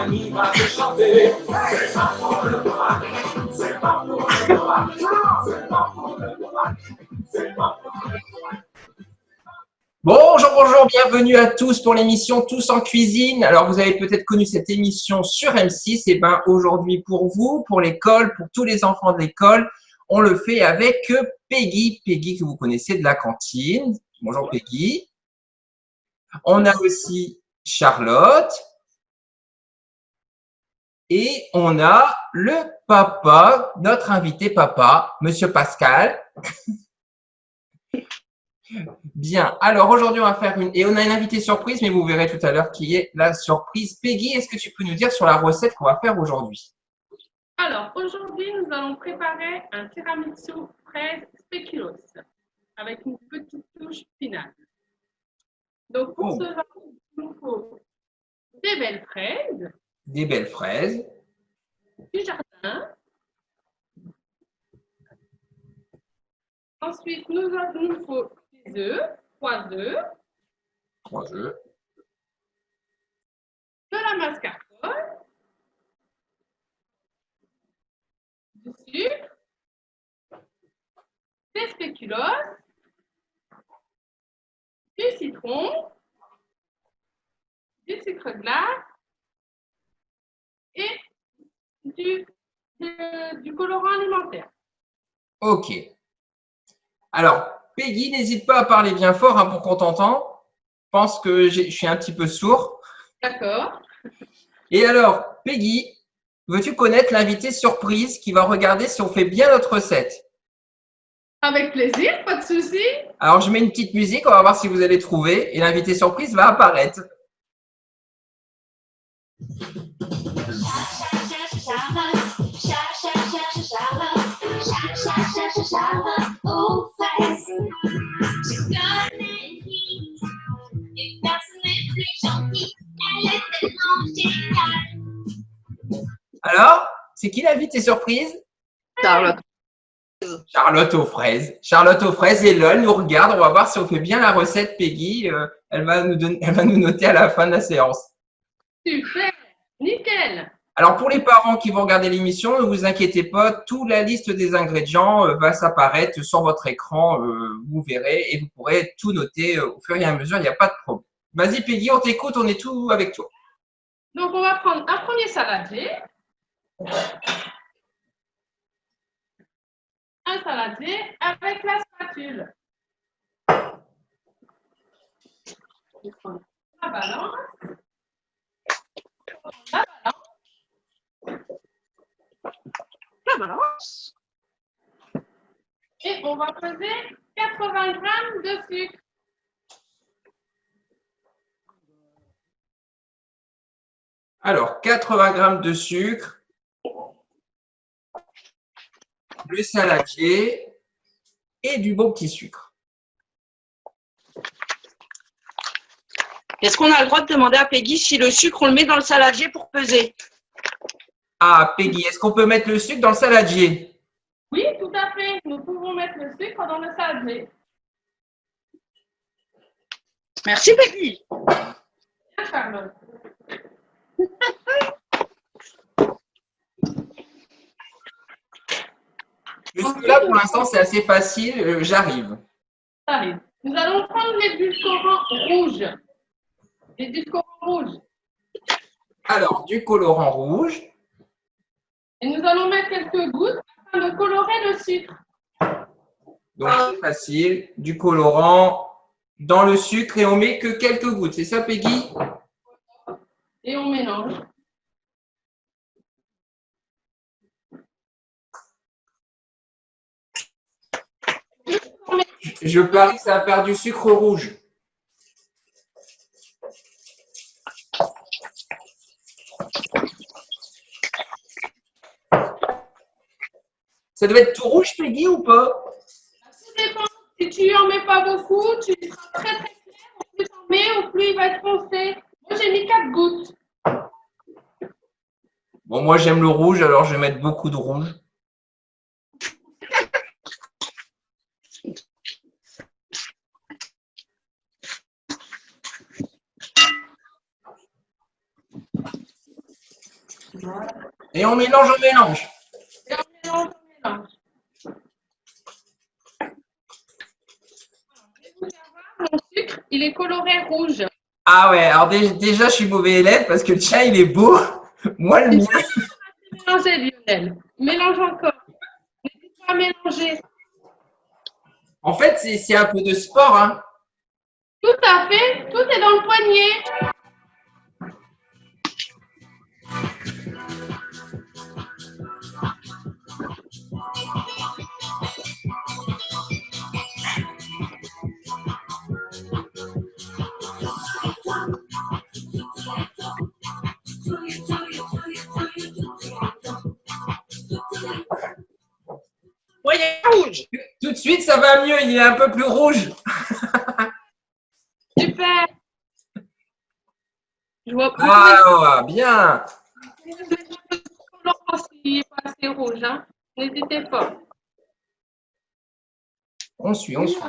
compagnie va te chanter. C'est pas pour le droit, c'est pas pour le droit, c'est pas pour le droit, c'est pas pour le droit. Bonjour, bonjour, bienvenue à tous pour l'émission Tous en cuisine. Alors, vous avez peut-être connu cette émission sur M6. Et bien, aujourd'hui, pour vous, pour l'école, pour tous les enfants de l'école, on le fait avec Peggy. Peggy que vous connaissez de la cantine. Bonjour Peggy. On a aussi Charlotte. Et on a le papa, notre invité papa, Monsieur Pascal. Bien, alors aujourd'hui on va faire et on a une invitée surprise, mais vous verrez tout à l'heure qui est la surprise. Peggy, est-ce que tu peux nous dire sur la recette qu'on va faire aujourd'hui? Alors aujourd'hui nous allons préparer un tiramisu fraise spéculoos avec une petite touche finale. Donc pour cela, il nous faut des belles fraises. Des belles fraises. Du jardin. Ensuite, nous faut des œufs, 3 œufs. 3 œufs. De la mascarpone. Du sucre. Des spéculoos. Du citron. Du sucre glace. Et du colorant alimentaire. Ok. Alors, Peggy, n'hésite pas à parler bien fort pour qu'on t'entende. Je pense que je suis un petit peu sourd. D'accord. Et alors, Peggy, veux-tu connaître l'invité surprise qui va regarder si on fait bien notre recette? Avec plaisir, pas de souci. Alors, je mets une petite musique, on va voir si vous allez trouver. Et l'invité surprise va apparaître. Alors, c'est qui l'invité surprise? Charlotte. Charlotte aux fraises. Charlotte aux fraises et là, elle nous regarde. On va voir si on fait bien la recette, Peggy. Elle va nous noter à la fin de la séance. Super, nickel. Alors, pour les parents qui vont regarder l'émission, ne vous inquiétez pas, toute la liste des ingrédients va s'apparaître sur votre écran. Vous verrez et vous pourrez tout noter au fur et à mesure. Il n'y a pas de problème. Vas-y, Peggy, on t'écoute. On est tout avec toi. Donc, on va prendre un premier saladier. Un saladier avec la spatule. La balance. La balance. La balance. Et on va peser 80 grammes de sucre. Alors, 80 grammes de sucre, le saladier et du bon petit sucre. Est-ce qu'on a le droit de demander à Peggy si le sucre, on le met dans le saladier pour peser? Ah, Peggy, est-ce qu'on peut mettre le sucre dans le saladier? Oui, tout à fait. Nous pouvons mettre le sucre dans le saladier. Merci Peggy. Bien, Charlotte. Jusque-là, pour l'instant, c'est assez facile. J'arrive. Ça arrive. Nous allons prendre l'édulcorant rouge. L'édulcorant rouge. Alors, du colorant rouge. Et nous allons mettre quelques gouttes afin de colorer le sucre. Donc, c'est facile. Du colorant dans le sucre et on met que quelques gouttes. C'est ça, Peggy? Et on mélange. Je parie que ça va faire du sucre rouge. Ça doit être tout rouge, Peggy, ou pas? Ça dépend. Si tu en mets pas beaucoup, tu seras très très clair. Au plus tu en mets, au plus il va être foncé. Moi, j'ai mis 4 gouttes. Bon, moi, j'aime le rouge, alors je vais mettre beaucoup de rouge. Et on mélange, on mélange. Et on mélange, on mélange. Mon sucre, il est coloré rouge. Ah ouais, alors déjà, je suis mauvais élève parce que le tien, il est beau. Moi, le mien. Mélangez, Lionel. Mélange encore. N'hésite pas à mélanger. En fait, c'est un peu de sport. Hein. Tout à fait. Tout est dans le poignet. Oui, il est rouge. Tout de suite, ça va mieux. Il est un peu plus rouge. Super. Je vois pas. Ah, bien. S'il n'est pas assez rouge. Hein. N'hésitez pas. On suit, on suit.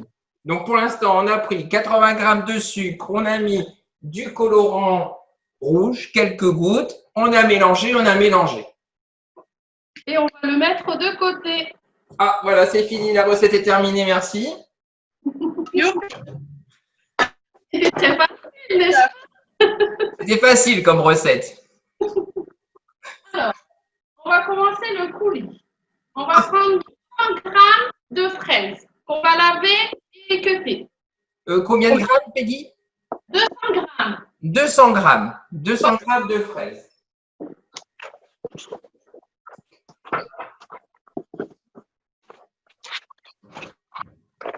Donc, pour l'instant, on a pris 80 grammes de sucre. On a mis du colorant rouge, quelques gouttes. On a mélangé, on a mélangé. Et on va le mettre de côté. Ah, voilà, c'est fini. La recette est terminée. Merci. C'est très facile, n'est-ce pas? C'était facile comme recette. Alors, on va commencer le coulis. On va prendre 100 grammes de fraises qu'on va laver et équeuter. Combien de grammes, Peggy? 200 grammes. 200 grammes. 200 grammes de fraises.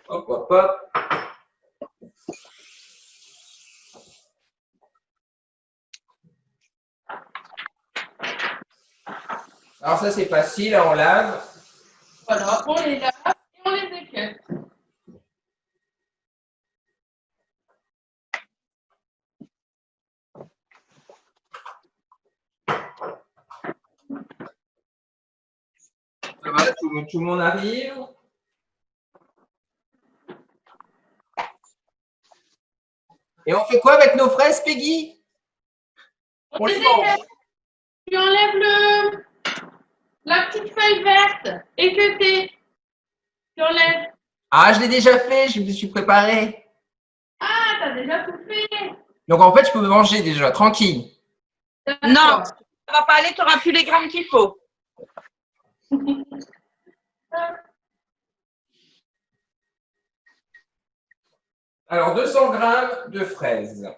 Hop, hop, hop. Alors ça, c'est facile, on lave. Voilà, on les lave et on les équeute. Ça va, tout le monde arrive. Et on fait quoi avec nos fraises, Peggy? On les mange. Tu enlèves la petite feuille verte équeutée. Tu enlèves. Ah, je l'ai déjà fait, je me suis préparé. Ah, t'as déjà tout fait. Donc en fait, je peux manger déjà, tranquille. Non, ça va pas aller, tu n'auras plus les grammes qu'il faut. Alors, 200 grammes de fraises.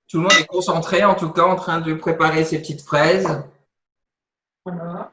Tout le monde est concentré, en tout cas, en train de préparer ses petites fraises. Voilà.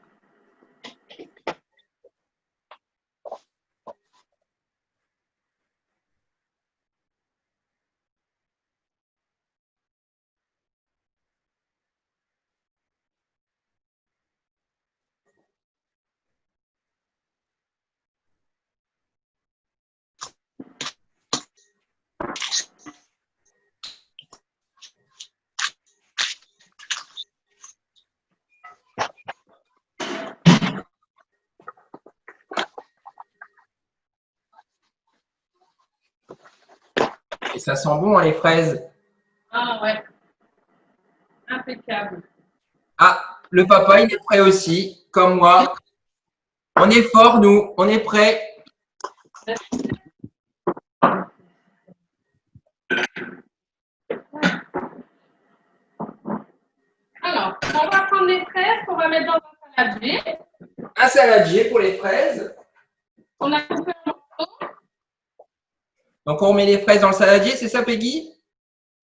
Et ça sent bon, hein, les fraises. Ah ouais. Impeccable. Ah, le papa, il est prêt aussi, comme moi. On est fort, nous. On est prêt. Alors, on va prendre les fraises qu'on va mettre dans un saladier. Un saladier pour les fraises. On a coupé en morceaux. Donc, on met les fraises dans le saladier, c'est ça, Peggy?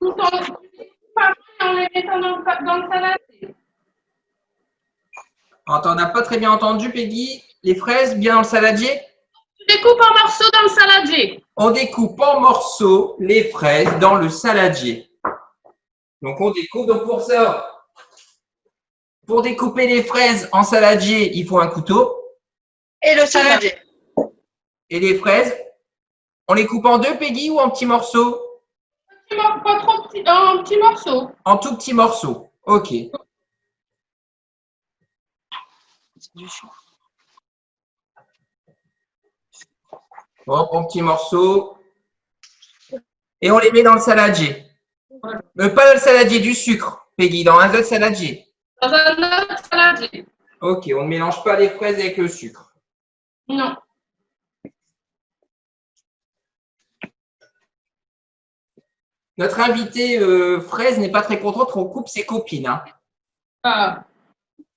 Tout en les mettant dans le saladier. Attends, on n'a pas très bien entendu, Peggy. Les fraises, bien dans le saladier? Tu découpes en morceaux dans le saladier. On découpe en morceaux les fraises dans le saladier. Donc, on découpe. Donc, pour ça, pour découper les fraises en saladier, il faut un couteau. Et le saladier. Et les fraises, on les coupe en deux, Peggy, ou en petits morceaux? Pas trop petit, en petits morceaux. En tout petits morceaux. OK. Hop, en petits morceaux. Et on les met dans le saladier. Pas dans le saladier, du sucre, Peggy, dans un autre saladier. Dans un autre saladier. Ok, on ne mélange pas les fraises avec le sucre. Non. Notre invité fraise n'est pas très contente qu'on coupe ses copines. Hein. Ah.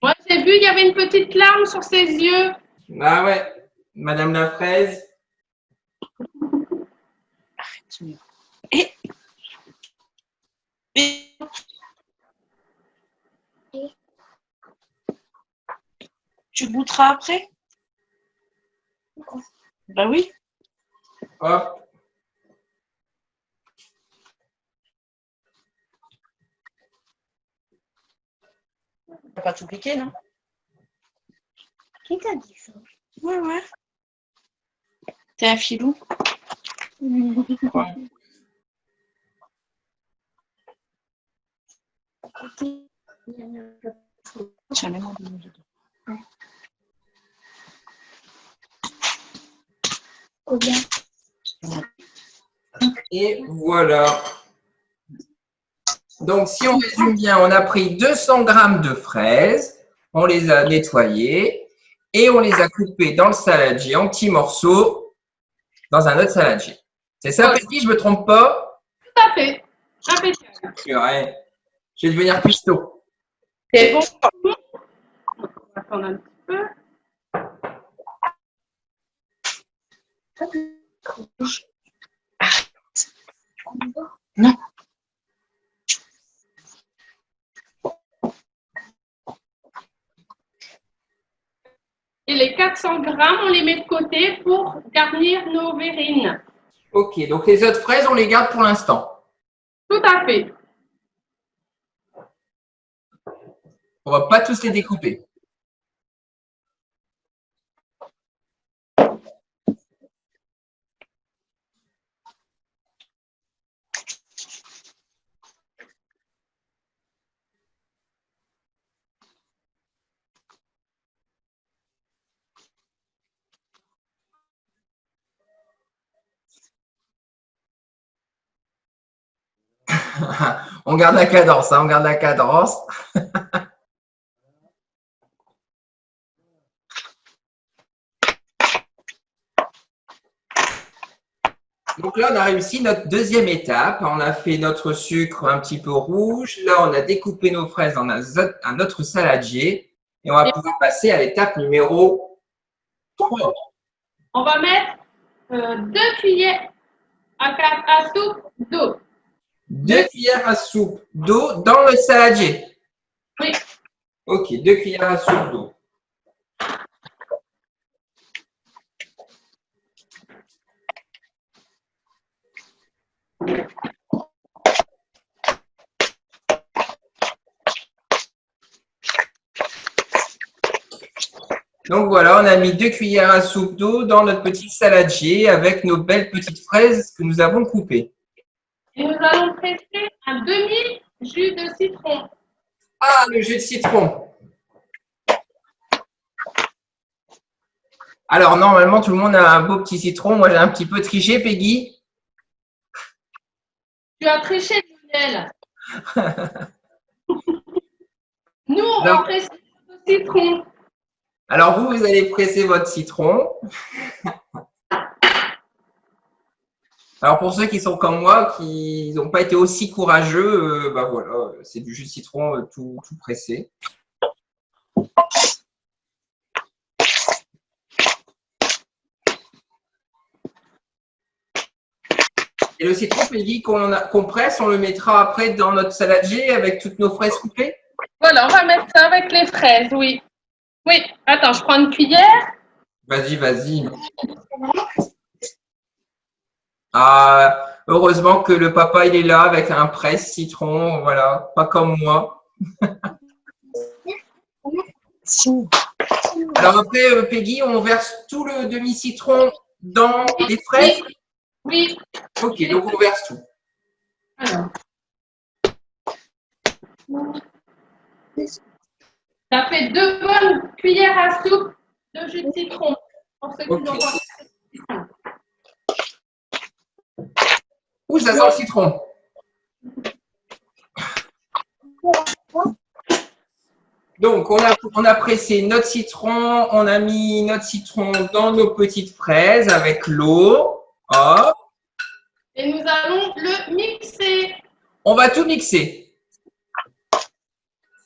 Moi, j'ai vu, il y avait une petite larme sur ses yeux. Ah ouais, Madame la fraise. Et tu goûteras après? Bah oui. Hop. T'as pas tout piqué, non? Qui t'a dit ça? Ouais, ouais. T'es un filou. Ouais. Tiens, mets-moi de l'eau dedans. Combien? Et voilà. Donc, si on résume bien, on a pris 200 grammes de fraises, on les a nettoyées et on les a coupées dans le saladier en petits morceaux dans un autre saladier. C'est ça, Ouais. Peggy, je ne me trompe pas? Tout à fait. Impeccable. Ouais. Je vais devenir cuistot. C'est bon. On va attendre un petit peu. Non. Et les 400 grammes, on les met de côté pour garnir nos verrines. Ok, donc les autres fraises, on les garde pour l'instant. Tout à fait. On ne va pas tous les découper. On garde la cadence, hein, on garde la cadence. Donc là, on a réussi notre deuxième étape. On a fait notre sucre un petit peu rouge. Là, on a découpé nos fraises dans un autre saladier. Et on va pouvoir passer à l'étape numéro 3. On va mettre 2 cuillères à soupe d'eau. 2 cuillères à soupe d'eau dans le saladier. Oui. Ok, 2 cuillères à soupe d'eau. Donc voilà, on a mis 2 cuillères à soupe d'eau dans notre petit saladier avec nos belles petites fraises que nous avons coupées. Et nous allons presser un demi-jus de citron. Ah, le jus de citron. Alors, normalement, tout le monde a un beau petit citron. Moi, j'ai un petit peu triché, Peggy. Tu as triché, Lionel. Nous, on va presser le citron. Alors, vous allez presser votre citron. Alors, pour ceux qui sont comme moi, qui n'ont pas été aussi courageux, bah voilà, c'est du jus de citron tout pressé. Et le citron, Peggy, qu'on presse, on le mettra après dans notre saladier avec toutes nos fraises coupées. Voilà, on va mettre ça avec les fraises, oui. Oui, attends, je prends une cuillère. Vas-y, vas-y. Ah, heureusement que le papa, il est là avec un presse citron, voilà, pas comme moi. Alors après, Peggy, on verse tout le demi-citron dans les fraises? Oui. Ok, donc on verse tout. Alors. Ça fait 2 bonnes cuillères à soupe de jus de citron. Pour ceux qui n'ont pas. Ouh, ça sent le citron. Donc, on a pressé notre citron, on a mis notre citron dans nos petites fraises avec l'eau. Hop. Et nous allons le mixer. On va tout mixer.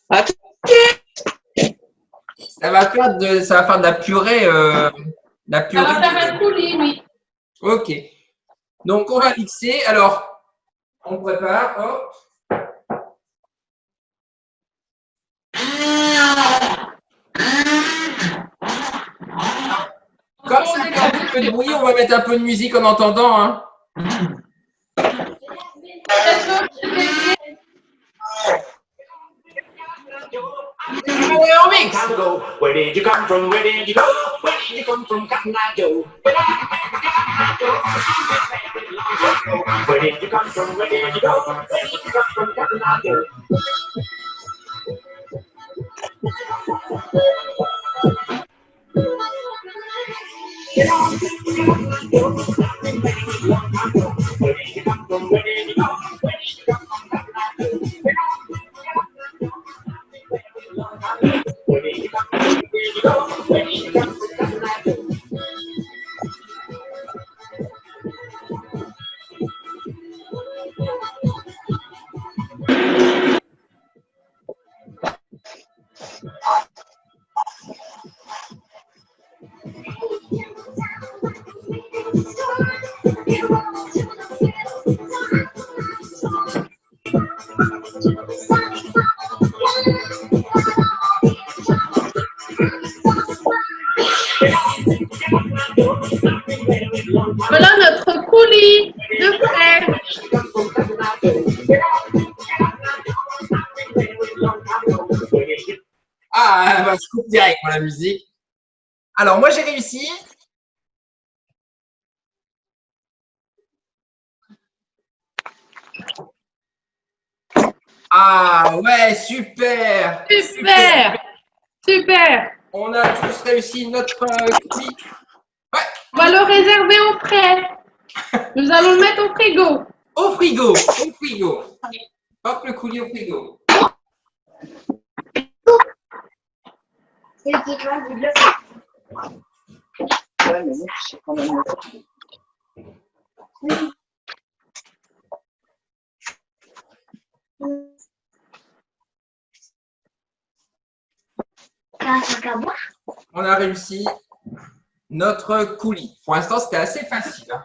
Attends. Ça va faire de la purée. Ça va faire un coulis, oui. Ok. Donc, on va mixer. Alors, on prépare. Hop. Comme ça fait un petit peu de bruit, on va mettre un peu de musique en entendant. Hein. Allez, on mixe. Where did you come from? Where did you go? Where did you come from, Cotton Eye Joe? Where did you come from? Where did you go? Where did you come from, Cotton Eye Joe? Voilà notre coulis de fraises. Ah, bah, je coupe direct pour la musique. Alors, moi, j'ai réussi. Ah, ouais, super. Super. Super. On a tous réussi notre coulis. Ouais, On va le réserver au frais. Nous allons le mettre au frigo. au frigo, au frigo. Hop, le coulis au frigo. C'est le qui va vous le Ouais, mais bon, c'est quand même. un truc à boire. On a réussi notre coulis. Pour l'instant, c'était assez facile. Hein.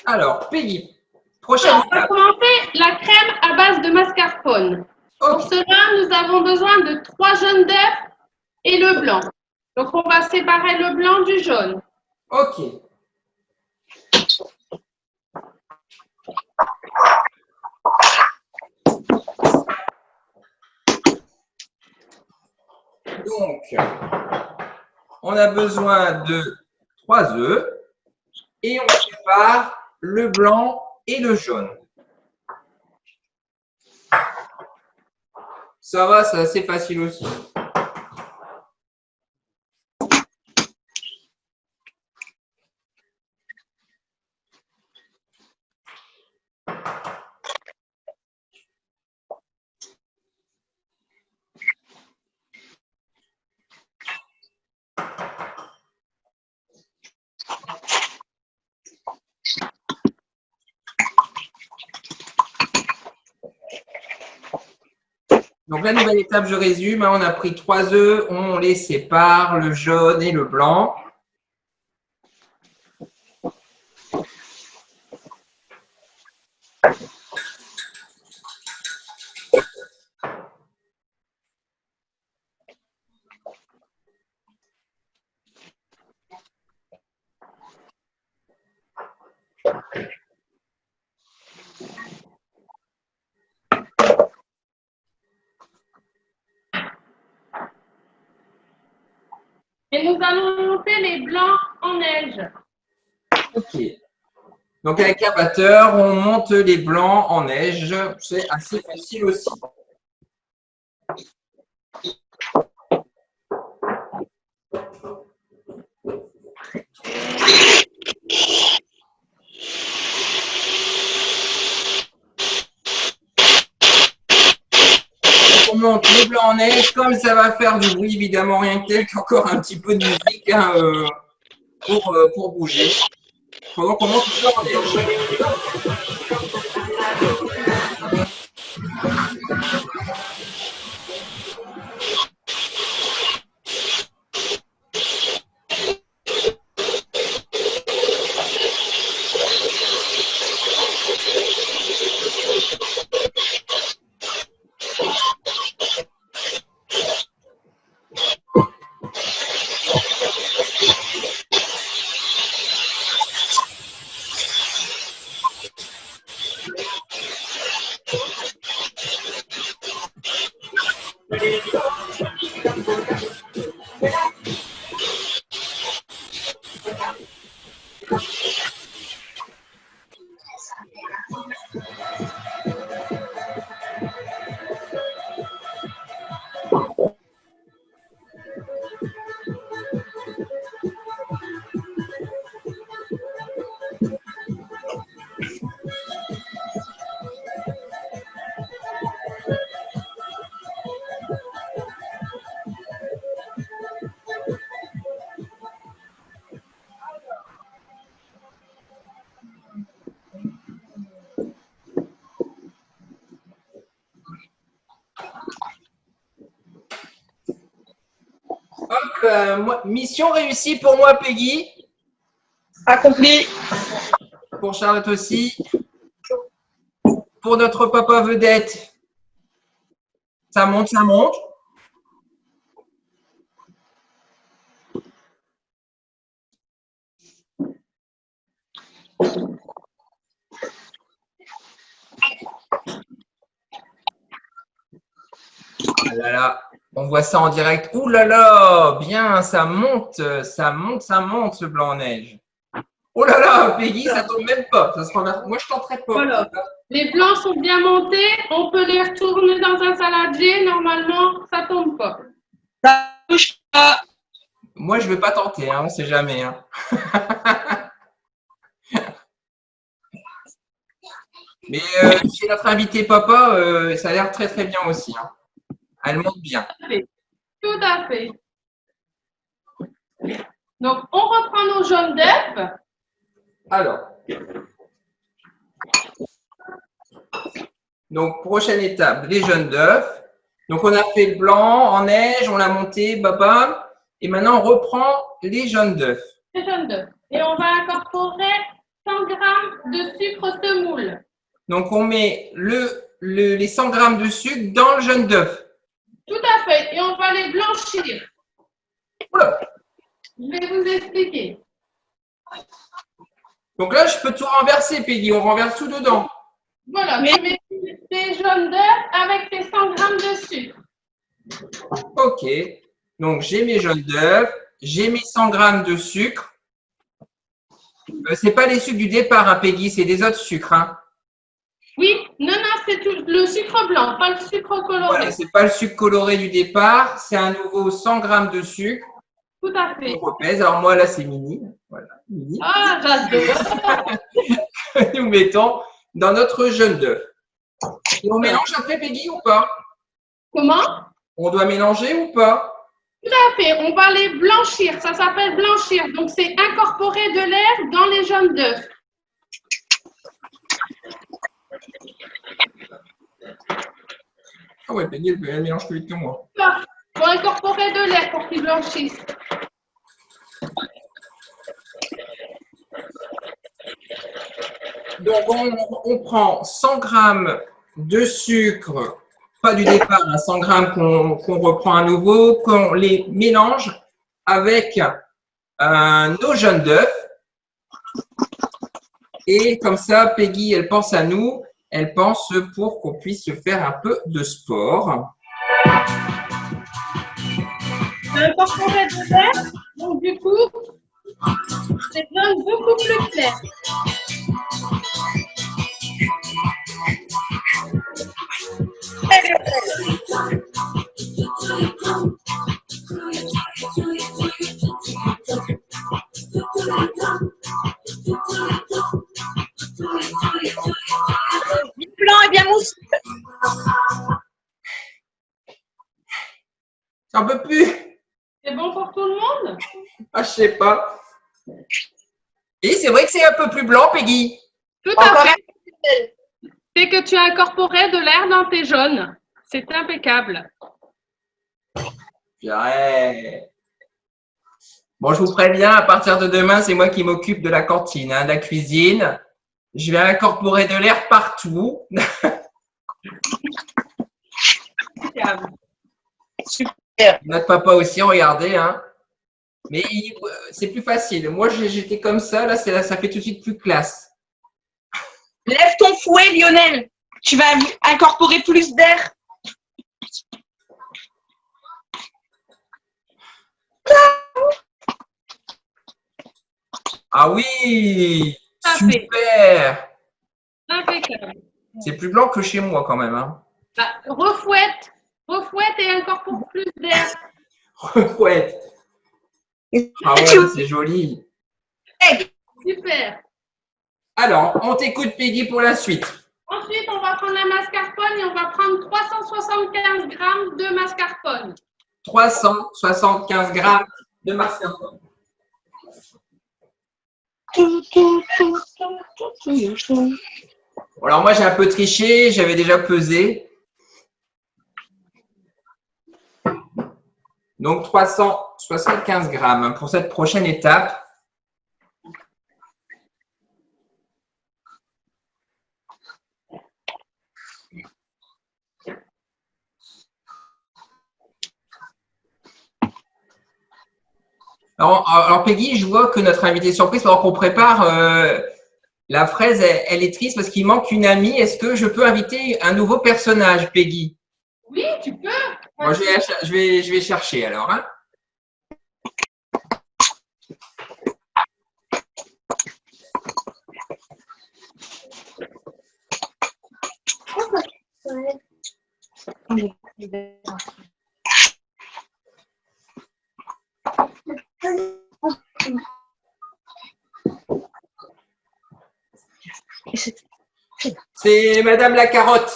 Alors, Peggy, prochaine On va étape. commencer la crème à base de mascarpone. Pour Ok. cela, nous avons besoin de 3 jaunes d'œufs et le blanc. Donc, on va séparer le blanc du jaune. Ok. Donc, on a besoin de 3 œufs et on sépare le blanc et le jaune. Ça va, c'est assez facile aussi. Donc la nouvelle étape, je résume, hein, on a pris 3 œufs, on les sépare, le jaune et le blanc. Et nous allons monter les blancs en neige. Ok. Donc avec un batteur, on monte les blancs en neige. C'est assez facile aussi. On monte les blancs en neige, comme ça va faire du bruit, évidemment, rien que tel qu'encore un petit peu de musique hein, pour bouger. Pendant qu'on monte les blancs en neige. Mission réussie pour moi, Peggy. Accompli. Pour Charlotte aussi. Pour notre papa vedette. Ça monte, ça monte. Ah là là, on voit ça en direct. Ouh là là, bien, ça monte, ce blanc en neige. Oh là là, Peggy, ça tombe même pas. Ça se renverse. Moi, je tenterai pas. Voilà. Les blancs sont bien montés. On peut les retourner dans un saladier. Normalement, ça tombe pas. Ça touche pas. Moi, je ne vais pas tenter, hein, on ne sait jamais. Hein. Mais chez notre invité papa, ça a l'air très très bien aussi. Hein. Elle monte bien. Tout à fait. Donc, on reprend nos jaunes d'œufs. Alors. Donc, prochaine étape, les jaunes d'œufs. Donc, on a fait le blanc en neige, on l'a monté, papa. Et maintenant, on reprend les jaunes d'œufs. Les jaunes d'œufs. Et on va incorporer 100 g de sucre semoule. Donc, on met les 100 g de sucre dans le jaune d'œuf. Tout à fait. Et on va les blanchir. Oula. Je vais vous expliquer. Donc là, je peux tout renverser, Peggy. On renverse tout dedans. Voilà. Je mets les jaunes d'œufs avec les 100 g de sucre. OK. Donc, j'ai mes jaunes d'œufs. J'ai mes 100 g de sucre. Ce n'est pas les sucres du départ, hein, Peggy. C'est des autres sucres. Hein. Oui. Non, c'est le sucre blanc, pas le sucre coloré. Voilà, ce n'est pas le sucre coloré du départ. C'est un nouveau 100 g de sucre. Tout à fait. On repèse. Alors, moi, là, c'est mini. Voilà, mini. Ah, j'adore. Nous mettons dans notre jaune d'œuf. Et on mélange après, Peggy, ou pas? Comment? On doit mélanger ou pas? Tout à fait. On va les blanchir. Ça s'appelle blanchir. Donc, c'est incorporer de l'air dans les jaunes d'œufs. Ah ouais, Peggy, elle mélange plus vite que moi. Il faut incorporer de l'air pour qu'ils blanchissent. Donc, on prend 100 g de sucre, pas du départ, hein, 100 g qu'on reprend à nouveau, qu'on les mélange avec nos jaunes d'œufs. Et comme ça, Peggy, elle pense à nous, elle pense pour qu'on puisse faire un peu de sport. Incorporer de l'air, donc du coup, c'est jaune beaucoup plus clair. J'en peux plus. C'est bon pour tout le monde? Ah, je sais pas. Et c'est vrai que c'est un peu plus blanc, Peggy. Tout à Encore fait. C'est que tu as incorporé de l'air dans tes jaunes. C'est impeccable. Ouais. Bon, je vous préviens, à partir de demain, c'est moi qui m'occupe de la cantine, hein, de la cuisine. Je vais incorporer de l'air partout. Impeccable. Notre papa aussi, regardez. Hein. Mais c'est plus facile. Moi, j'étais comme ça. Là, ça fait tout de suite plus classe. Lève ton fouet, Lionel. Tu vas incorporer plus d'air. Ah oui, Tout à fait. super. Impeccable. C'est plus blanc que chez moi quand même. Hein. Bah, refouette et incorpore plus d'air. Ouais. Ah ouais, c'est joli. Super. Alors, on t'écoute, Peggy, pour la suite. Ensuite, on va prendre la mascarpone et on va prendre 375 grammes de mascarpone. 375 grammes de mascarpone. Bon, alors moi, j'ai un peu triché. J'avais déjà pesé. Donc, 375 grammes pour cette prochaine étape. Alors, Peggy, je vois que notre invitée surprise, pendant qu'on prépare la fraise, elle est triste parce qu'il manque une amie. Est-ce que je peux inviter un nouveau personnage, Peggy? Oui, tu peux. Moi, je vais chercher alors. Hein. C'est Madame la carotte.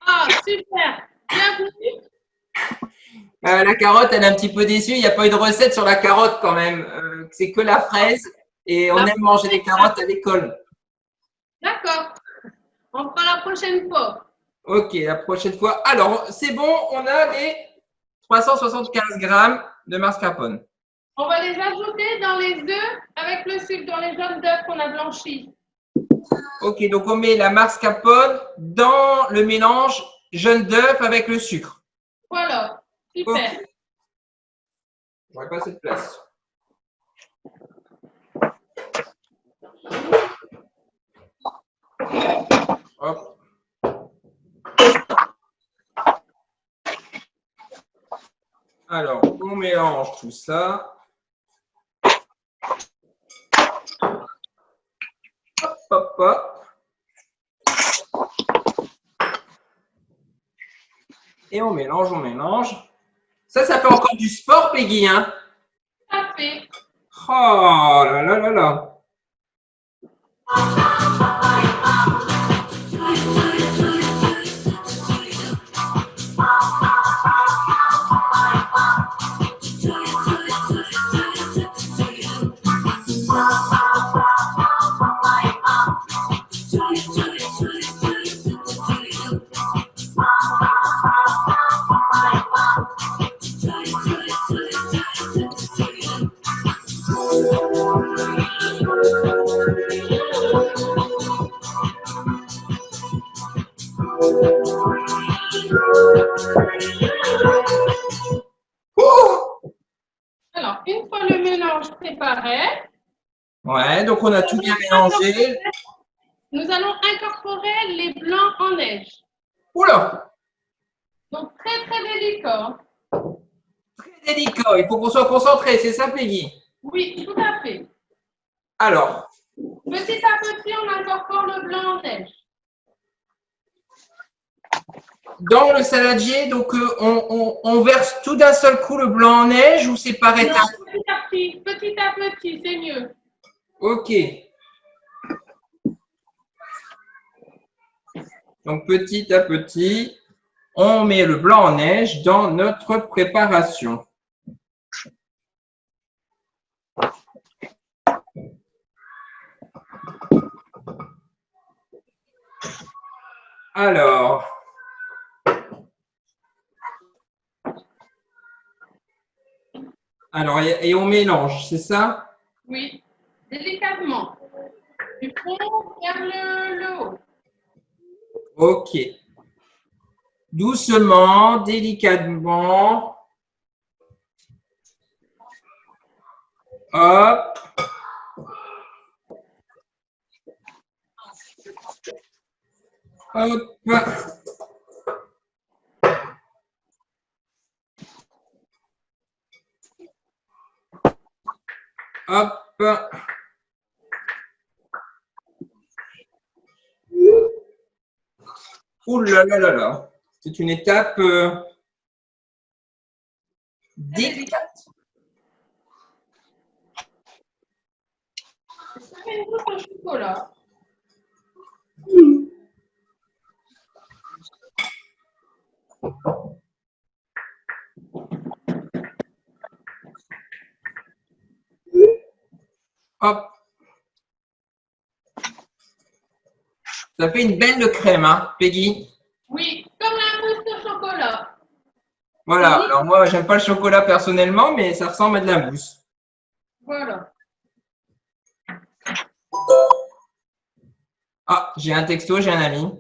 Ah, super. Bienvenue. La carotte, elle est un petit peu déçue. Il n'y a pas eu de recette sur la carotte quand même. C'est que la fraise et on aime manger des carottes à l'école. D'accord. On fera la prochaine fois. Ok, la prochaine fois. Alors, c'est bon, on a les 375 grammes de mascarpone. On va les ajouter dans les œufs avec le sucre, dans les jaunes d'œufs qu'on a blanchis. Ok, donc on met la mascarpone dans le mélange jaune d'œuf avec le sucre. Voilà. Super. Ok. J'aurais pas cette place. Hop. Alors, on mélange tout ça. Hop, hop, hop. Et on mélange, on mélange. Ça fait encore du sport, Peggy, hein? Parfait. Oh là là là là. Alors, une fois le mélange préparé, Ouais, donc on a tout bien mélangé. nous allons incorporer les blancs en neige. Oula, Donc, très, très délicat. très délicat. Il faut qu'on soit concentré, c'est ça, Peggy? Oui, tout à fait. Alors, Petit à petit, on incorpore le blanc en neige. dans le saladier, donc on verse tout d'un seul coup le blanc en neige ou c'est par Non, étapes? petit à petit, c'est mieux. Ok. Donc petit à petit, on met le blanc en neige dans notre préparation. Alors, et on mélange, c'est ça? Oui, délicatement. Du fond vers le haut. Ok. Doucement, délicatement. Hop. Hop. Hop. Ouh là là là là. C'est une étape délicate. Ça fait une gousse au chocolat. Hop. Ça fait une belle crème, hein, Peggy? Oui, comme la mousse au chocolat. Voilà. Oui. Alors moi, j'aime pas le chocolat personnellement, mais ça ressemble à de la mousse. Voilà. Ah, j'ai un texto, j'ai un ami.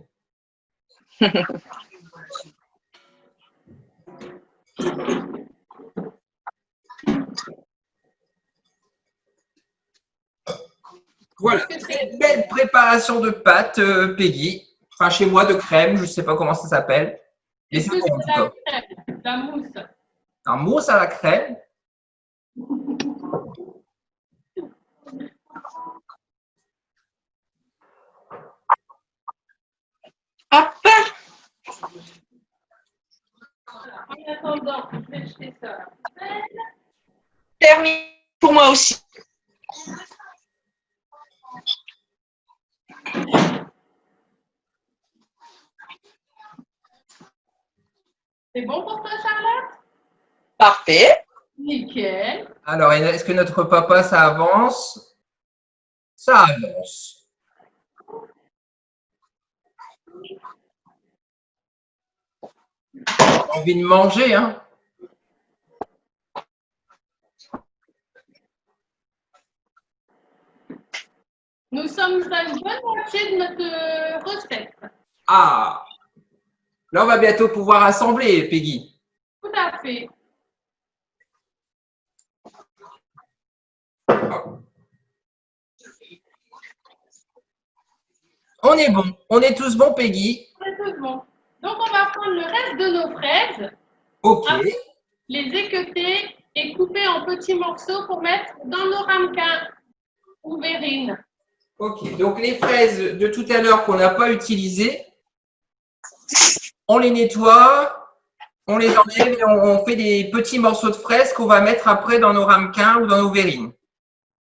Voilà, très belle préparation de pâte, Peggy. Enfin, chez moi, de crème, je ne sais pas comment ça s'appelle. Mais C'est c'est plus bon, en de tout la cas. crème, de la mousse. Un mousse à la crème. Hop, Voilà. En attendant, je vais jeter ça à la poubelle. terminé pour moi aussi. C'est bon pour toi, Charlotte? Parfait. Nickel. Alors, est-ce que notre papa, ça avance? Ça avance. Envie de manger, hein? Nous sommes à une bonne moitié de notre recette. Ah, là, on va bientôt pouvoir assembler, Peggy. Tout à fait. On est bon. On est tous bons, Peggy. C'est tout bon. Donc, on va prendre le reste de nos fraises, Ok. les équeuter et couper en petits morceaux pour mettre dans nos ramequins ou verrines. Ok. Donc, les fraises de tout à l'heure qu'on n'a pas utilisées, on les nettoie, on les enlève et on fait des petits morceaux de fraises qu'on va mettre après dans nos ramequins ou dans nos verrines.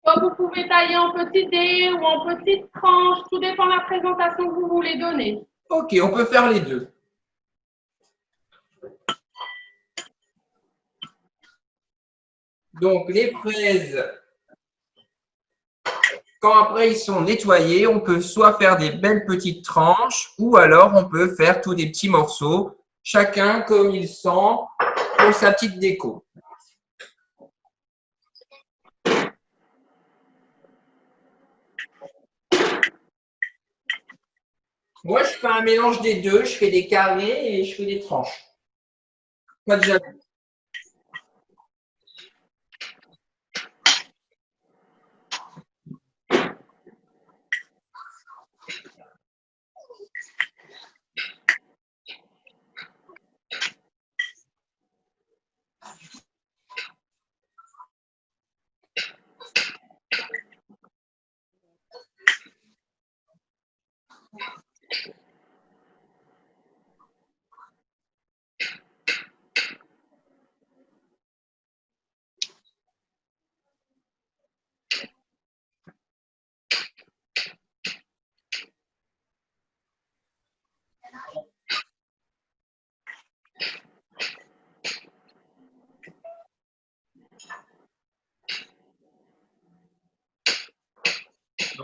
Soit vous pouvez tailler en petits dés ou en petites tranches, tout dépend de la présentation que vous voulez donner. Ok, on peut faire les deux. Donc, les fraises, quand après ils sont nettoyés, on peut soit faire des belles petites tranches ou alors on peut faire tous des petits morceaux, chacun comme il sent pour sa petite déco. Moi, je fais un mélange des deux. Je fais des carrés et je fais des tranches. Pas de jamais.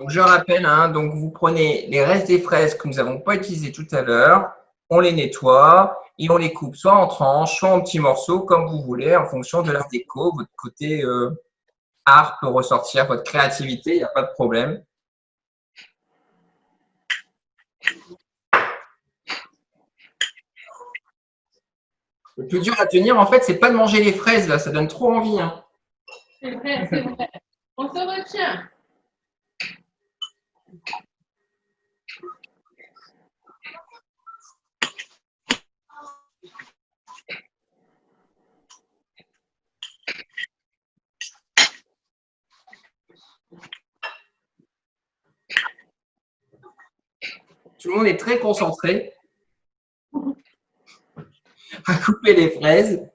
Donc, je rappelle, hein, donc vous prenez les restes des fraises que nous n'avons pas utilisées tout à l'heure, on les nettoie et on les coupe soit en tranches, soit en petits morceaux, comme vous voulez, en fonction de l'art déco. Votre côté art peut ressortir, votre créativité, il n'y a pas de problème. Le plus dur à tenir, en fait, c'est pas de manger les fraises, là, ça donne trop envie. Hein. C'est vrai, c'est vrai. On se retient. Tout le monde est très concentré à couper les fraises.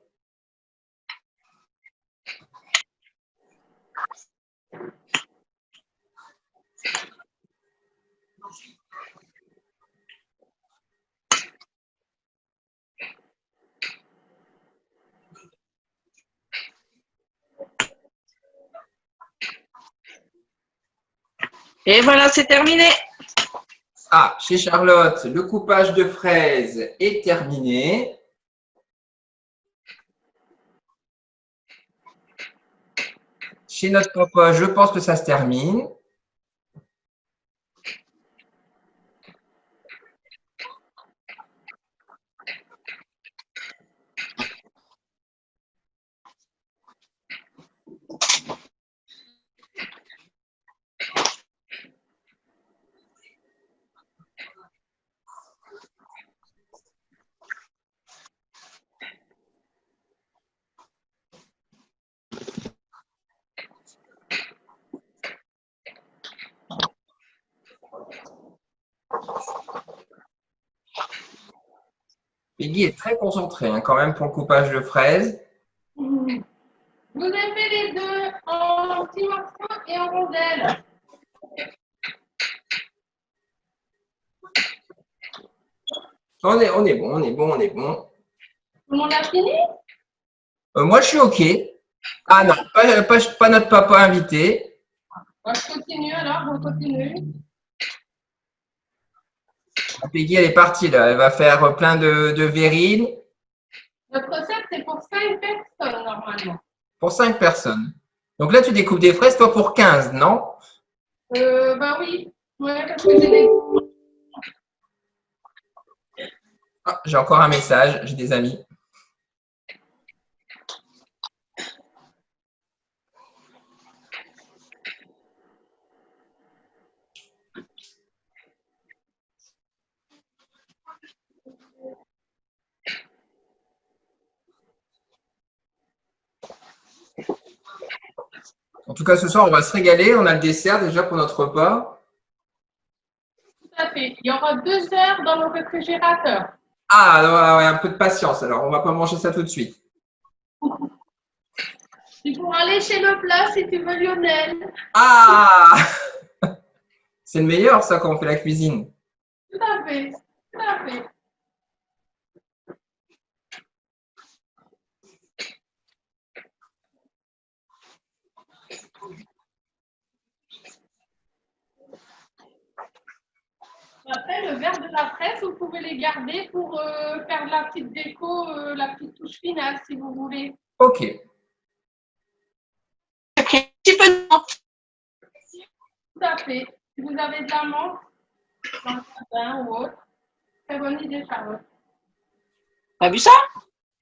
Et voilà, c'est terminé. Ah, chez Charlotte, le coupage de fraises est terminé. Chez notre papa, je pense que ça se termine. Peggy est très concentrée hein, quand même pour le coupage de fraises. Vous avez fait les deux en petits morceaux et en rondelles. On est bon, on est bon, on est bon. Tout le monde a fini? Moi, je suis OK. Ah non, pas notre papa invité. Moi, je continue alors, on continue. Peggy, elle est partie là. Elle va faire plein de verrines Notre recette, c'est pour 5 personnes normalement. pour 5 personnes. Donc là, tu découpes des fraises, toi, pour 15, non? Bah oui. Ouais, parce que j'ai des. Ah, j'ai encore un message, j'ai des amis. En tout cas, ce soir, on va se régaler. On a le dessert déjà pour notre repas. Tout à fait. Il y aura 2 heures dans le réfrigérateur. Ah, ouais, un peu de patience. Alors, on va pas manger ça tout de suite. Tu pourras lécher le plat si tu veux, Lionel. Ah! C'est le meilleur, ça, quand on fait la cuisine. Tout à fait. Tout à fait. Après, le verre de la presse, vous pouvez les garder pour faire de la petite déco, la petite touche finale, si vous voulez. OK. J'ai pris un petit peu de menthe. Tout à fait. Si vous avez de la menthe, dans le jardin ou autre, très bonne idée, Charlotte. T'as vu ça?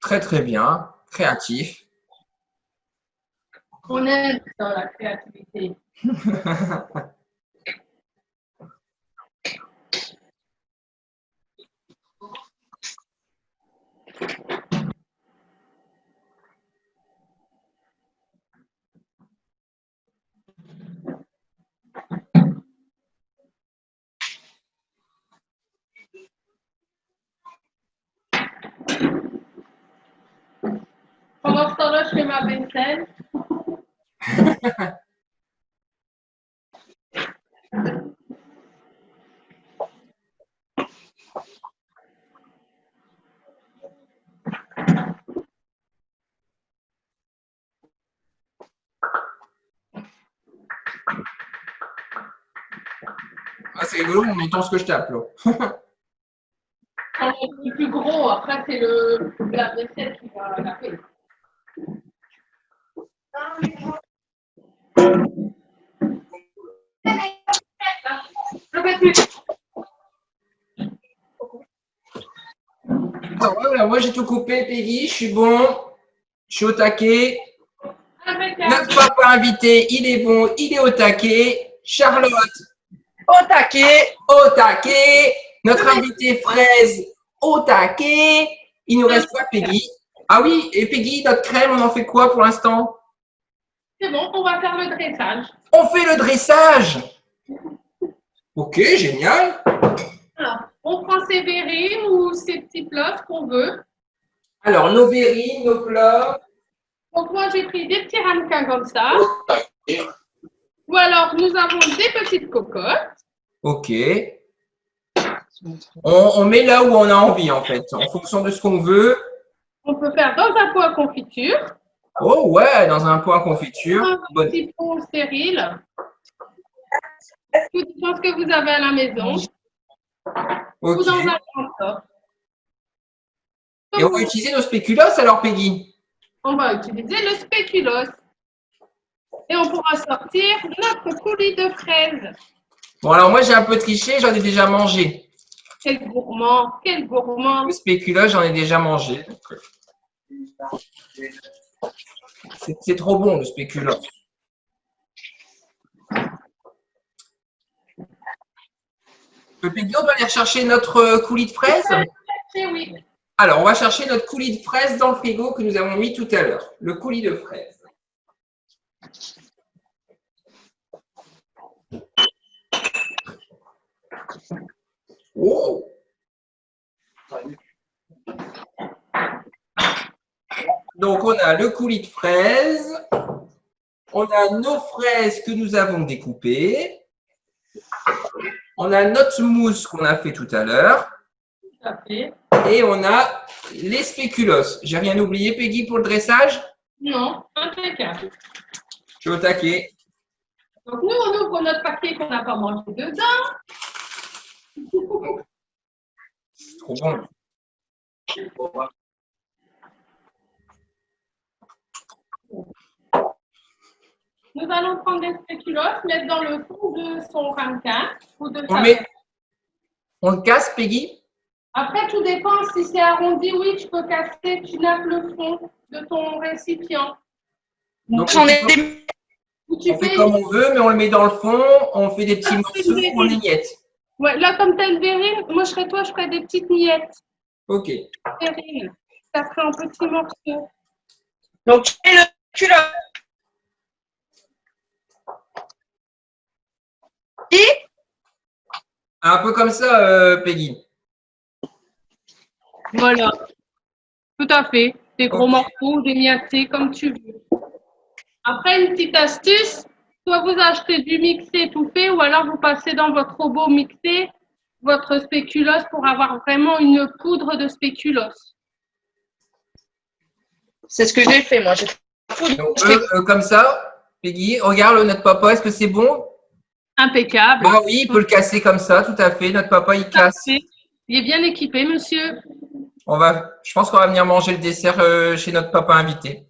Très, très bien. Créatif. On aime ça, la créativité. Pendant ce temps-là, je fais ma vaisselle. Ah, c'est rigolo, on entend ce que je tape là. Quand c'est plus gros, après, c'est la vaisselle qui va laver. Le petit. Alors, voilà, moi j'ai tout coupé, Peggy, je suis bon, je suis au taquet. Impeccable. Notre papa invité, il est bon, il est au taquet. Charlotte, Au taquet. au taquet. Notre invité fraise, au taquet. Il nous reste quoi, Peggy? Ah oui, et Peggy, notre crème, on en fait quoi pour l'instant? C'est bon, on va faire le dressage. On fait le dressage. Ok, génial. Alors, on prend ses verrines ou ses petits plats qu'on veut. Alors, nos berries, nos plats. Donc, moi, j'ai pris des petits ramequins comme ça. Ou alors, nous avons des petites cocottes. Ok. On met là où on a envie, en fait, en fonction de ce qu'on veut. On peut faire dans un pot à confiture. Oh ouais, dans un pot à confiture. Un Bonne. petit pot stérile. Tout dépend ce que vous avez à la maison. Ou Ok. dans un grand coffre. Et on va utiliser nos spéculoos alors, Peggy? On va utiliser le spéculoos. Et on pourra sortir notre coulis de fraises. Bon, alors moi j'ai un peu triché, j'en ai déjà mangé. Quel gourmand, quel gourmand. Le spéculoos, j'en ai déjà mangé. C'est trop bon, le spéculoos. Peggy, on doit aller chercher notre coulis de fraises? Oui. Alors, on va chercher notre coulis de fraises dans le frigo que nous avons mis tout à l'heure. Le coulis de fraises. Oh! Donc, on a le coulis de fraises. On a nos fraises que nous avons découpées. On a notre mousse qu'on a fait tout à l'heure. Tout à fait. Et on a les spéculoos. J'ai rien oublié, Peggy, pour le dressage? Non, impeccable. Je suis au taquet. Donc, nous, on ouvre notre paquet qu'on n'a pas mangé dedans. Trop bon. Nous allons prendre des spéculoos, mettre dans le fond de son ramequin ou de On, sa met... on le casse, Peggy? Après, tout dépend. Si c'est arrondi, oui, tu peux casser, tu nappes le fond de ton récipient. Donc, J'en ai des. Ou tu on fait fais comme on veut, mais on le met dans le fond, on fait des petits morceaux, on émiette. Ouais, là, comme tu as une verrine, moi, je serais toi, je ferais des petites miettes. Ok. Verrine. Ça ferait un petit morceau. Donc, et le culotte. Et Un peu comme ça, Peggy. Voilà. Tout à fait. Des gros Ok. morceaux, des miettés, comme tu veux. Après, une petite astuce, soit vous achetez du mixé tout fait, ou alors vous passez dans votre robot mixé votre spéculoos pour avoir vraiment une poudre de spéculoos. c'est ce que j'ai fait, moi. J'ai fait la poudre. Donc, comme ça, Peggy, regarde notre papa, est-ce que c'est bon? Impeccable. Ah oui, il peut le casser comme ça, tout à fait. Notre papa, il casse. Il est bien équipé, monsieur. Je pense qu'on va venir manger le dessert chez notre papa invité.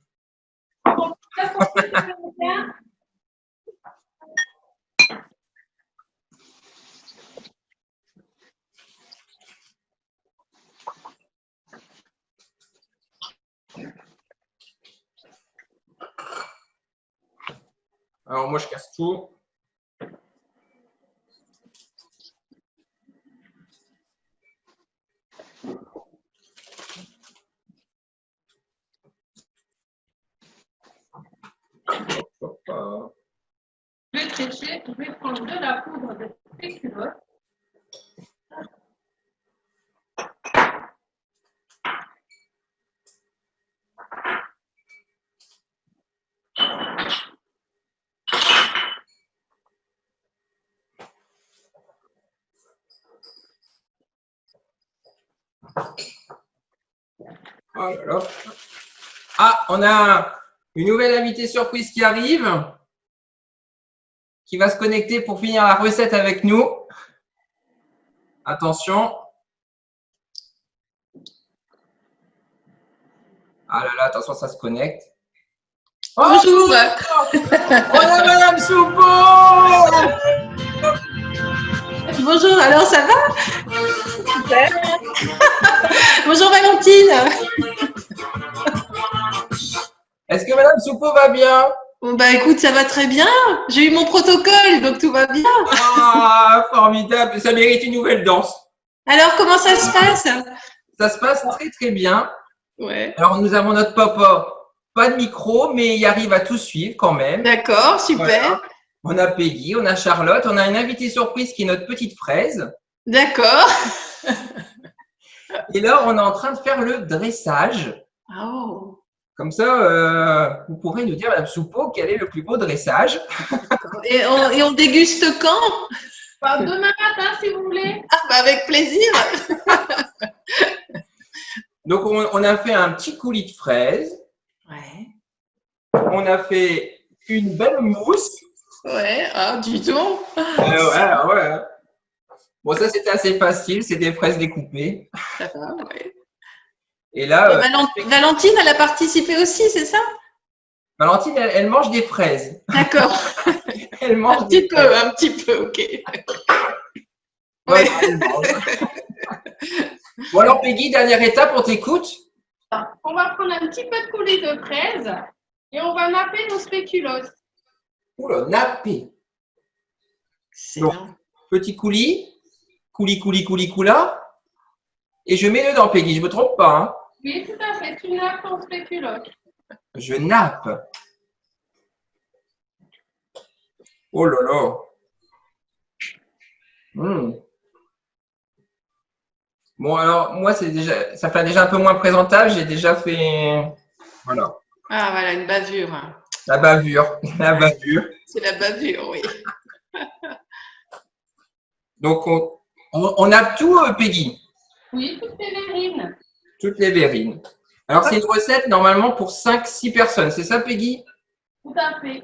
Alors moi, je casse tout. Je vais sécher, je vais prendre de la poudre de spéculoos. Oh là là. Ah, on a une nouvelle invitée surprise qui arrive. qui va se connecter pour finir la recette avec nous. Attention. Ah là là, attention, ça se connecte. Oh, Bonjour. voilà Madame Soupeau. Bonjour, alors ça va? Super. Bonjour Valentine. Est-ce que Madame Soupeau va bien? Bon, bah écoute, ça va très bien. J'ai eu mon protocole, donc tout va bien. Ah, formidable. Ça mérite une nouvelle danse. Alors, comment ça se passe? Ça se passe très très bien. Ouais. Alors, nous avons notre papa. Pas de micro, mais il arrive à tout suivre quand même. D'accord, super. Voilà. On a Peggy, on a Charlotte, on a une invitée surprise qui est notre petite fraise. D'accord. Et là, on est en train de faire le dressage. Oh. Comme ça, vous pourrez nous dire, Madame Soupeau, quel est le plus beau dressage. Et on déguste quand? Bah, demain matin, si vous voulez. Ah, bah avec plaisir. Donc, on a fait un petit coulis de fraises. Ouais. On a fait une belle mousse. Ouais, ah, du tout. Ouais. Bon, ça, c'était assez facile. C'est des fraises découpées. Ça va, ouais. Et là, Valentine, elle a participé aussi, c'est ça? Valentine, elle mange des fraises. D'accord. Elle mange Un petit des fraises. un petit peu, ok. Ouais, Ouais. elle mange. Bon, alors, Peggy, dernière étape, on t'écoute. On va prendre un petit peu de coulis de fraises et on va napper nos spéculoos. Oula, nappé. Excellent. Petit coulis. Coula. Et je mets dedans, Peggy. Je me trompe pas, hein. Oui, tout à fait. Tu nappes ton spéculoos. Je nappe. Oh là là. Bon, alors, moi, ça fait déjà un peu moins présentable. J'ai déjà fait, voilà, Ah, voilà, une bavure. la bavure. La bavure. C'est la bavure, oui. Donc, on a tout, Peggy. Oui, toutes les verrines. Toutes les verrines. Alors, c'est une recette normalement pour 5-6 personnes. C'est ça, Peggy? Tout à fait.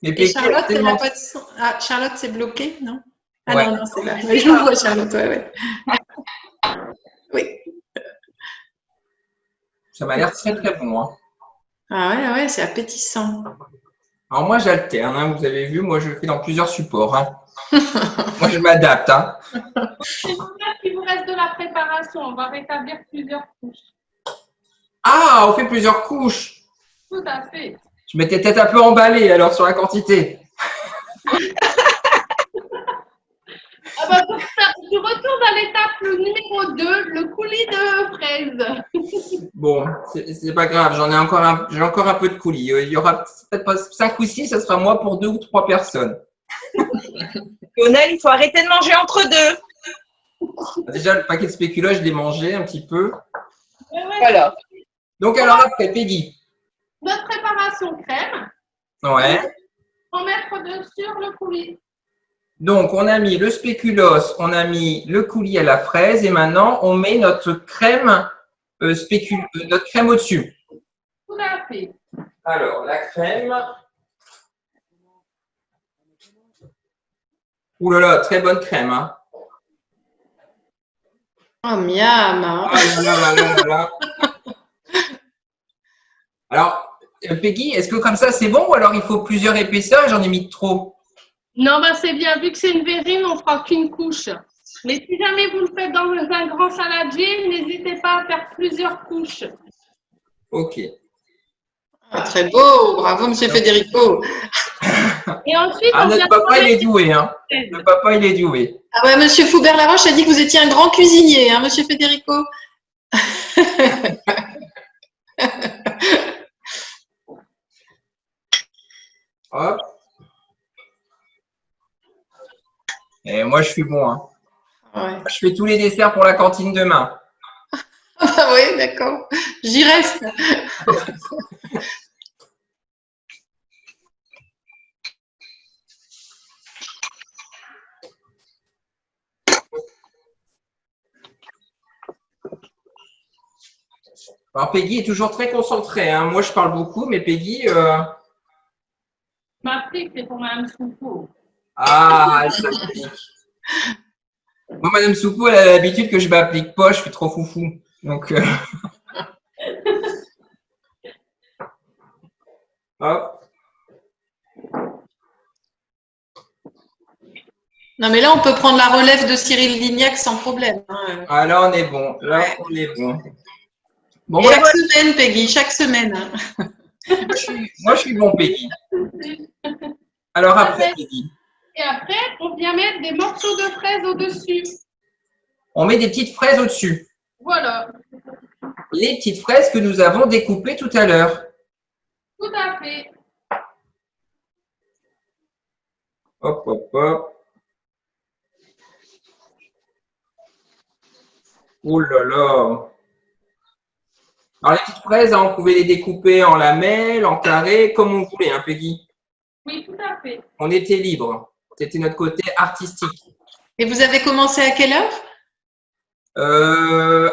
Mais Et Peggy, Charlotte, elle tellement- n'a pas de son. Ah, Charlotte, c'est bloqué, non? Ah Ouais. non, c'est là. Ouais, je le vois, Charlotte, ouais. Oui. Ça m'a l'air très, très bon, hein. Ah ouais, c'est appétissant. Alors, moi, j'alterne, hein. Vous avez vu, moi, je fais dans plusieurs supports, hein. Moi, je m'adapte, hein. C'est pour ça qu'il vous reste de la préparation. On va rétablir plusieurs couches. Ah, on fait plusieurs couches. Tout à fait. Je m'étais peut-être un peu emballé, alors, sur la quantité. Ah bah pour ça, je retourne à l'étape numéro 2, le coulis de fraises. Bon, c'est pas grave, j'ai encore un peu de coulis. Il y aura peut-être pas 5 ou 6, ça sera moi pour 2 ou 3 personnes. Lionel, il faut arrêter de manger entre deux. Déjà, le paquet de spéculoos, je l'ai mangé un petit peu. Ouais. Voilà. Donc, alors après, Peggy. Notre préparation crème, Ouais. on mettre dessus le coulis. Donc, on a mis le spéculoos, on a mis le coulis à la fraise et maintenant, on met notre crème, notre crème au-dessus. Tout à fait. Alors, la crème. Ouh là là, très bonne crème, hein. Oh, miam. Ah là là là là là là. Alors, Peggy, est-ce que comme ça c'est bon ou alors il faut plusieurs épaisseurs? J'en ai mis trop. Non, bah c'est bien. Vu que c'est une verrine, on fera qu'une couche. Mais si jamais vous le faites dans un grand saladier, n'hésitez pas à faire plusieurs couches. Ok. Ah, très beau, bravo, monsieur Federico. Et ensuite, Ah, on vient notre papa, il est de doué, hein. Le papa, il est doué. Ah ouais, monsieur Foubert-Laroche a dit que vous étiez un grand cuisinier, hein, monsieur Federico. Hop. Et moi, je suis bon, hein. Ouais. Je fais tous les desserts pour la cantine demain. Ah oui, d'accord. J'y reste. Alors, Peggy est toujours très concentrée, hein. Moi, je parle beaucoup, mais Peggy, Bah, l'Afrique, c'est pour Madame Soupo. Ah, elle s'applique. Moi, Madame Soupo, elle a l'habitude que je m'applique pas, je suis trop foufou. Donc, hop. Non, mais là, on peut prendre la relève de Cyril Lignac sans problème. Hein. Ah, là, on est bon. Là, Ouais. on est bon. Bon, Et voilà, chaque semaine, Peggy, chaque semaine. moi, je suis bon, Peggy. Alors, après, Peggy, Et après, on vient mettre des morceaux de fraises au-dessus. on met des petites fraises au-dessus. Voilà, Les petites fraises que nous avons découpées tout à l'heure. tout à fait. Hop, hop, hop. Oh là là. Alors, les petites fraises, hein, on pouvait les découper en lamelles, en carrés, comme on voulait, hein, Peggy. Oui, tout à fait. On était libre. C'était notre côté artistique. Et vous avez commencé à quelle heure?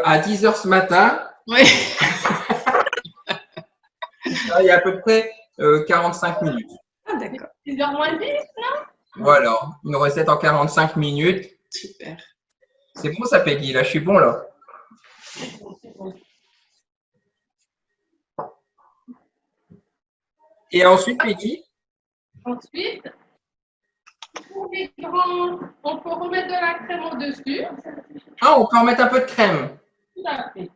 À 10 h ce matin, Oui. il y a à peu près 45 minutes. Ah, d'accord. 6h moins 10. Voilà, une recette en 45 minutes. Super. C'est bon ça, Peggy, là, je suis bon là. Et ensuite, Peggy, Ensuite, pour les grands, on peut remettre de la crème au-dessus. on peut en mettre un peu de crème. Tout à fait.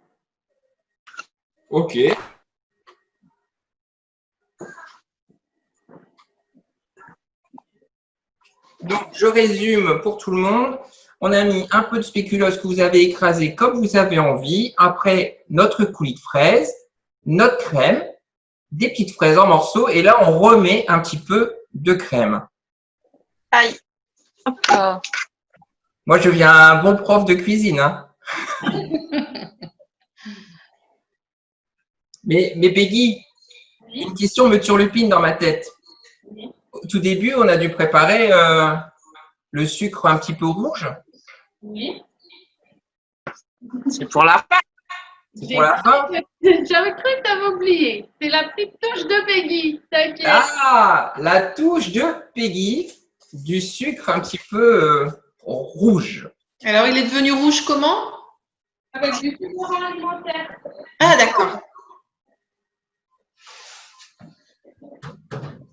Ok. Donc, je résume pour tout le monde. On a mis un peu de spéculoos que vous avez écrasé comme vous avez envie. Après, notre coulis de fraises, notre crème, des petites fraises en morceaux. Et là, on remet un petit peu de crème. Aïe. Hop là. Moi, je deviens un bon prof de cuisine. Hein. Mais Peggy, une question me turlupine dans ma tête. Au tout début, on a dû préparer le sucre un petit peu rouge. Oui. C'est pour la fin. C'est pour la fin. J'avais cru que tu avais oublié. C'est la petite touche de Peggy. T'inquiète. Ah, la touche de Peggy, du sucre un petit peu rouge. Alors, il est devenu rouge comment? Avec du sucre alimentaire. Ah, d'accord.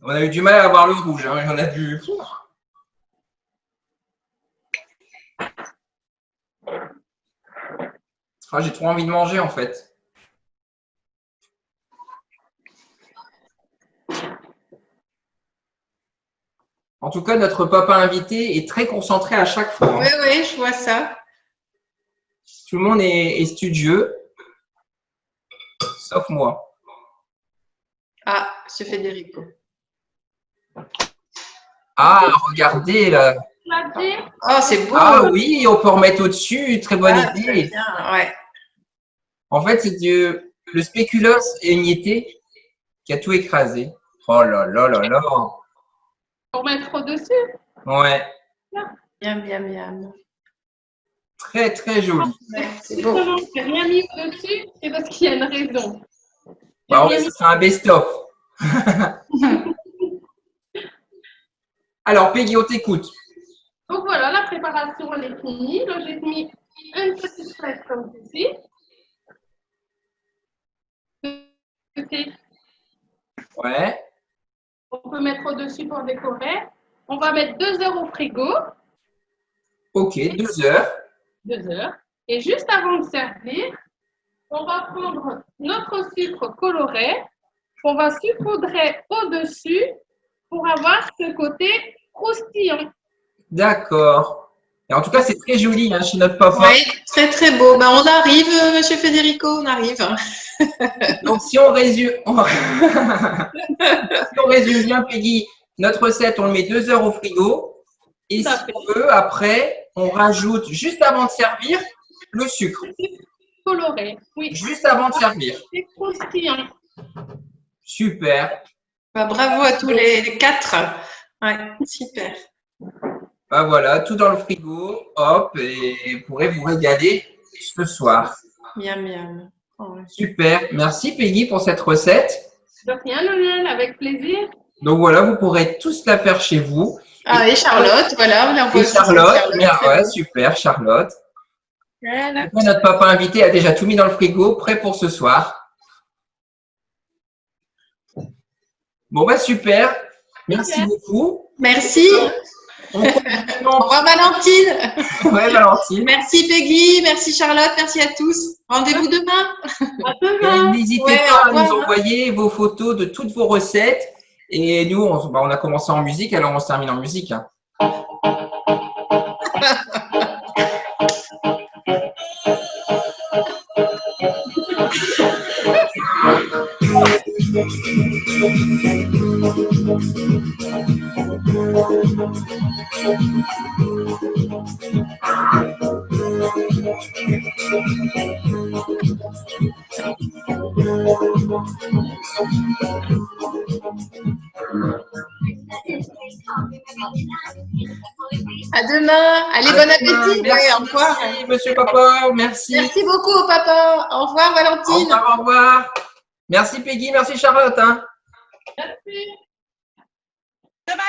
On a eu du mal à avoir le rouge. Hein. On a dû. Ah, j'ai trop envie de manger en fait. En tout cas, notre papa invité est très concentré à chaque fois. Hein. Oui, oui, je vois ça. Tout le monde est studieux, sauf moi. Ah, M. Federico. Ah, regardez là. Oh, c'est beau. Ah oui, on peut remettre au-dessus. Très bonne Ah, idée. très bien, ouais. En fait, c'est le spéculoos émietté qui a tout écrasé. Oh là là là là. Pour mettre au-dessus. Ouais, Miam, miam, miam. très très joli. Ouais, c'est Si beau. je n'ai rien mis au-dessus, c'est parce qu'il y a une raison. Bah ouais, ce sera un best-of. Alors, Peggy, on t'écoute. Donc voilà, la préparation elle est finie. Là, j'ai mis une petite fraise comme ceci. Ouais, On peut mettre au-dessus pour décorer. On va mettre 2 heures au frigo. ok, 2 heures. 2 heures. Et juste avant de servir, on va prendre notre sucre coloré qu'on va saupoudrer au-dessus pour avoir ce côté croustillant. D'accord. Et en tout cas, c'est très joli hein, chez notre papa. Oui, très très beau. Ben, on arrive, M. Federico, on arrive. Donc, si on résume, si on résume bien, Peggy, notre recette, on le met 2 heures au frigo. Et Tout à si fait. on veut, après, on rajoute juste avant de servir le sucre. Coloré, oui. Juste avant de servir. C'est croustillant. Super. Ben, bravo à tous les 4. Ouais, super. Bah voilà, tout dans le frigo. Hop, et vous pourrez vous régaler ce soir. Miam, miam. Oh, ouais. Super. Merci Peggy pour cette recette. De rien, Lionel, avec plaisir. Donc voilà, vous pourrez tous la faire chez vous. Ah, et Charlotte, voilà. Là, on voit Et aussi Charlotte, ouais, super, Charlotte. Voilà. Et notre papa invité a déjà tout mis dans le frigo, prêt pour ce soir. Bon, bah super. Merci beaucoup. Merci. On compte Au revoir Valentine. Ouais, Valentine. Merci Peggy, merci Charlotte, merci à tous. Rendez-vous demain. À Et demain. n'hésitez Ouais, pas au à nous revoir. envoyer vos photos de toutes vos recettes. Et nous, on a commencé en musique, alors on se termine en musique. Hein. À demain. Allez, bon appétit. Merci, Ouais, au revoir. monsieur papa. Merci. Merci beaucoup au papa. Au revoir Au Valentine. revoir, au revoir. Merci Peggy, merci Charlotte. Hein. Merci. Demain.